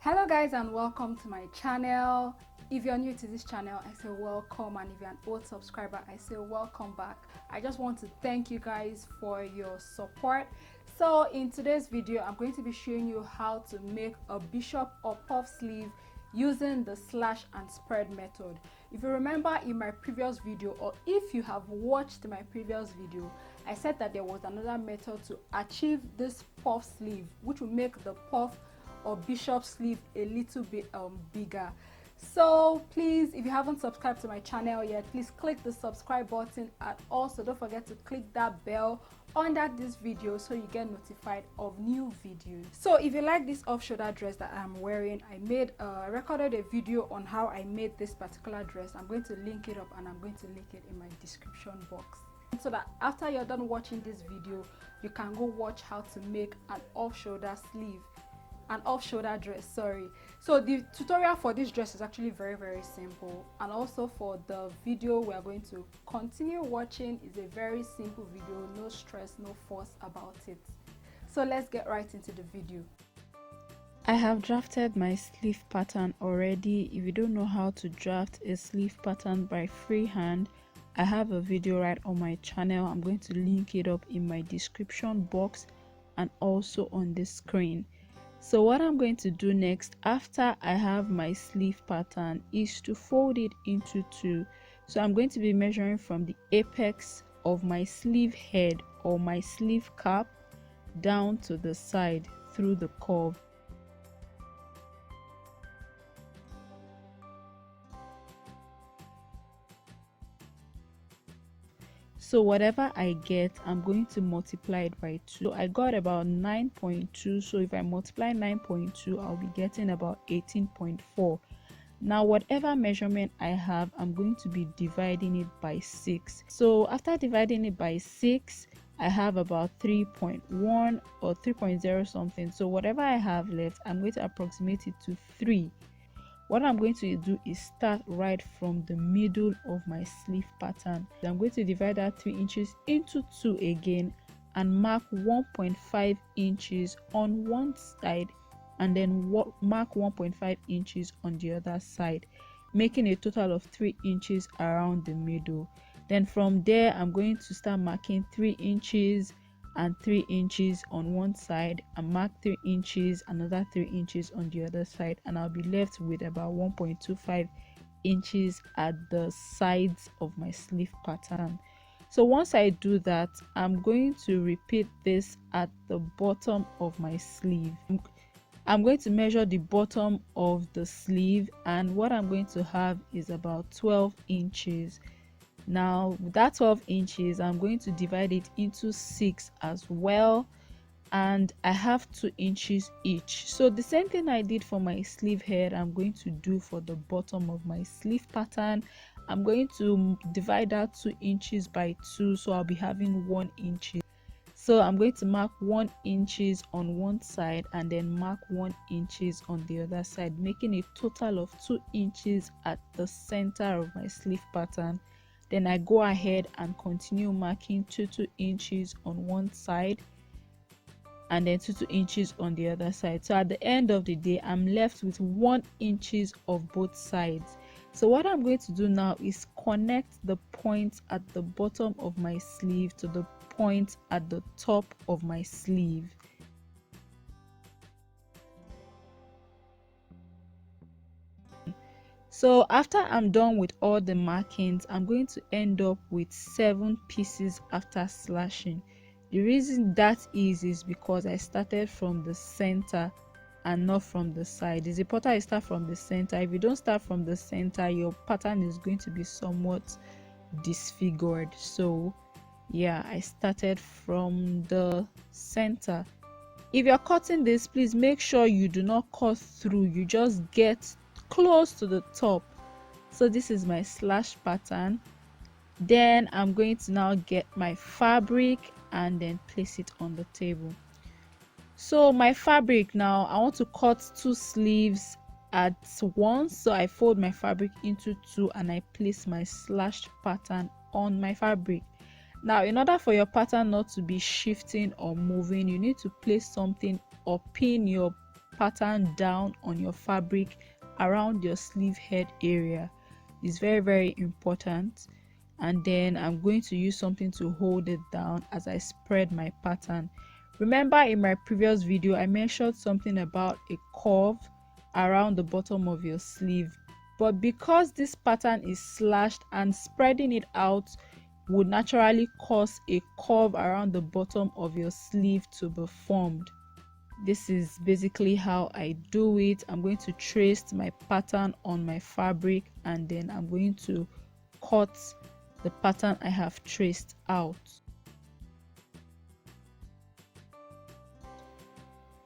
Hello guys, and welcome to my channel. If you're new to this channel, I say welcome, and if you're an old subscriber, I say welcome back. I just want to thank you guys for your support. So in today's video, I'm going to be showing you how to make a bishop or puff sleeve using the slash and spread method. If you remember in my previous video, or if you have watched my previous video, I said that there was another method to achieve this puff sleeve, which will make the puff or bishop sleeve a little bit bigger. So please, if you haven't subscribed to my channel yet, please click the subscribe button, and also don't forget to click that bell under this video so you get notified of new videos. So if you like this off-shoulder dress that I'm wearing, I recorded a video on how I made this particular dress. I'm going to link it up, and I'm going to link it in my description box, so that after you're done watching this video, you can go watch how to make an off-shoulder dress. So the tutorial for this dress is actually very simple, and also for the video we are going to continue watching is a very simple video, no stress, no fuss about it. So let's get right into the video. I have drafted my sleeve pattern already. If you don't know how to draft a sleeve pattern by freehand, I have a video right on my channel. I'm going to link it up in my description box and also on the screen. So what I'm going to do next, after I have my sleeve pattern, is to fold it into two. So I'm going to be measuring from the apex of my sleeve head or my sleeve cap down to the side through the curve. So whatever I get, I'm going to multiply it by 2. So I got about 9.2. So if I multiply 9.2, I'll be getting about 18.4. Now whatever measurement I have, I'm going to be dividing it by 6. So after dividing it by 6, I have about 3.1 or 3.0 something. So whatever I have left, I'm going to approximate it to 3. What I'm going to do is start right from the middle of my sleeve pattern. I'm going to divide that 3 inches into 2 again and mark 1.5 inches on one side, and then mark 1.5 inches on the other side, making a total of 3 inches around the middle. Then from there, I'm going to start marking 3 inches and 3 inches on one side, and mark 3 inches, another 3 inches on the other side, and I'll be left with about 1.25 inches at the sides of my sleeve pattern. So once I do that, I'm going to repeat this at the bottom of my sleeve. I'm going to measure the bottom of the sleeve, and what I'm going to have is about 12 inches. Now that 12 inches, I'm going to divide it into 6 as well, and I have 2 inches each. So the same thing I did for my sleeve head, I'm going to do for the bottom of my sleeve pattern. I'm going to divide that 2 inches by 2, so I'll be having 1 inch. So I'm going to mark 1 inches on one side and then mark 1 inches on the other side, making a total of 2 inches at the center of my sleeve pattern. Then I go ahead and continue marking 2 inches on one side and then 2 inches on the other side. So at the end of the day, I'm left with 1 inches of both sides. So what I'm going to do now is connect the point at the bottom of my sleeve to the point at the top of my sleeve. So after I'm done with all the markings, I'm going to end up with 7 pieces after slashing. The reason that is because I started from the center and not from the side. It's important you start from the center. If you don't start from the center, your pattern is going to be somewhat disfigured. So yeah, I started from the center. If you're cutting this, please make sure you do not cut through, you just get close to the top. So this is my slash pattern. Then I'm going to now get my fabric and then place it on the table. So my fabric, now I want to cut 2 sleeves at once, so I fold my fabric into 2 and I place my slash pattern on my fabric. Now in order for your pattern not to be shifting or moving, you need to place something or pin your pattern down on your fabric around your sleeve head area. It's very important. And then I'm going to use something to hold it down as I spread my pattern. Remember, in my previous video I mentioned something about a curve around the bottom of your sleeve, but because this pattern is slashed and spreading it out would naturally cause a curve around the bottom of your sleeve to be formed. This is basically how I do it. I'm going to trace my pattern on my fabric, and then I'm going to cut the pattern I have traced out.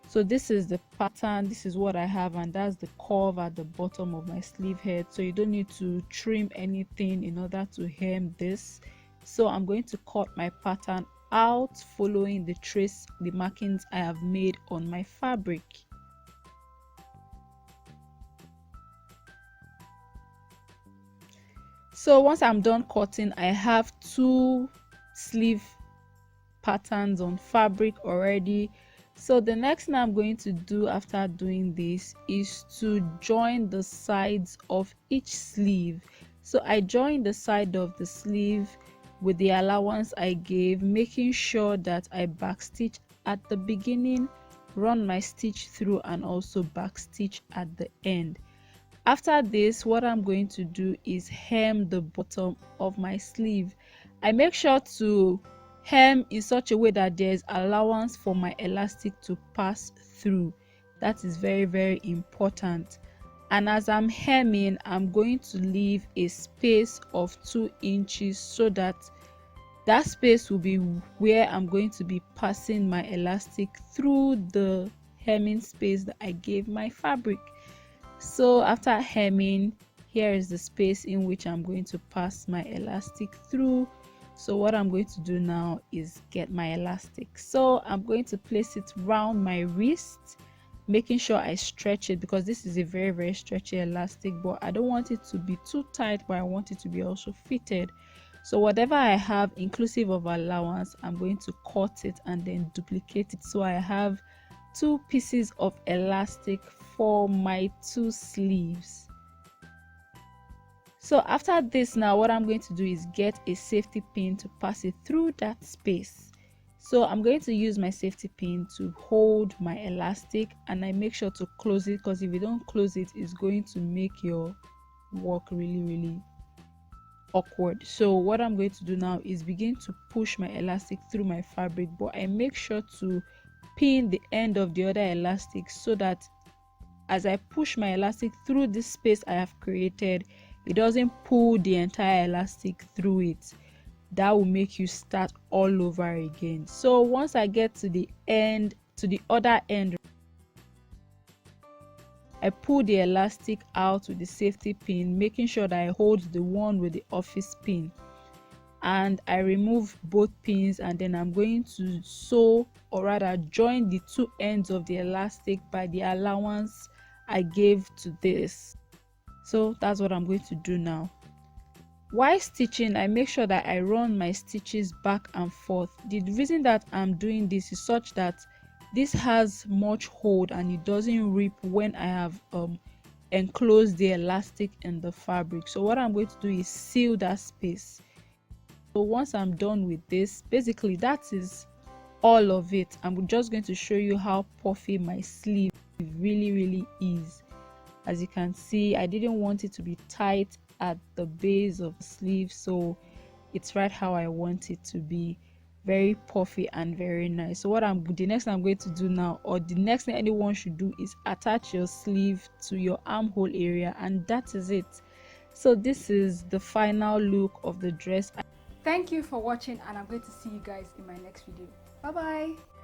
So this is the pattern, this is what I have, and that's the curve at the bottom of my sleeve head. So you don't need to trim anything in order to hem this. So I'm going to cut my pattern out following the markings I have made on my fabric. So once I'm done cutting, I have 2 sleeve patterns on fabric already. So the next thing I'm going to do after doing this is to join the sides of each sleeve. So I join the side of the sleeve with the allowance I gave, making sure that I backstitch at the beginning, run my stitch through, and also backstitch at the end. After this, what I'm going to do is hem the bottom of my sleeve. I make sure to hem in such a way that there's allowance for my elastic to pass through. That is very important. And as I'm hemming, I'm going to leave a space of 2 inches so that space will be where I'm going to be passing my elastic through the hemming space that I gave my fabric. So after hemming, here is the space in which I'm going to pass my elastic through. So what I'm going to do now is get my elastic. So I'm going to place it round my wrist, making sure I stretch it, because this is a very stretchy elastic, but I don't want it to be too tight, but I want it to be also fitted. So whatever I have inclusive of allowance, I'm going to cut it and then duplicate it, so I have 2 pieces of elastic for my 2 sleeves. So after this, now what I'm going to do is get a safety pin to pass it through that space. So I'm going to use my safety pin to hold my elastic, and I make sure to close it, because if you don't close it, it's going to make your work really awkward. So what I'm going to do now is begin to push my elastic through my fabric, but I make sure to pin the end of the other elastic so that as I push my elastic through this space I have created, it doesn't pull the entire elastic through it. That will make you start all over again. So once I get to the end, to the other end, I pull the elastic out with the safety pin, making sure that I hold the one with the office pin, and I remove both pins, and then I'm going to sew, or rather join the 2 ends of the elastic by the allowance I gave to this. So that's what I'm going to do now. While stitching, I make sure that I run my stitches back and forth. The reason that I'm doing this is such that this has much hold and it doesn't rip when I have enclosed the elastic in the fabric. So what I'm going to do is seal that space. So once I'm done with this, basically that is all of it. I'm just going to show you how puffy my sleeve really is. As you can see, I didn't want it to be tight at the base of the sleeve, so it's right how I want it to be, very puffy and very nice. So the next thing I'm going to do now, or the next thing anyone should do, is attach your sleeve to your armhole area, and that is it. So this is the final look of the dress. Thank you for watching, and I'm going to see you guys in my next video. Bye bye.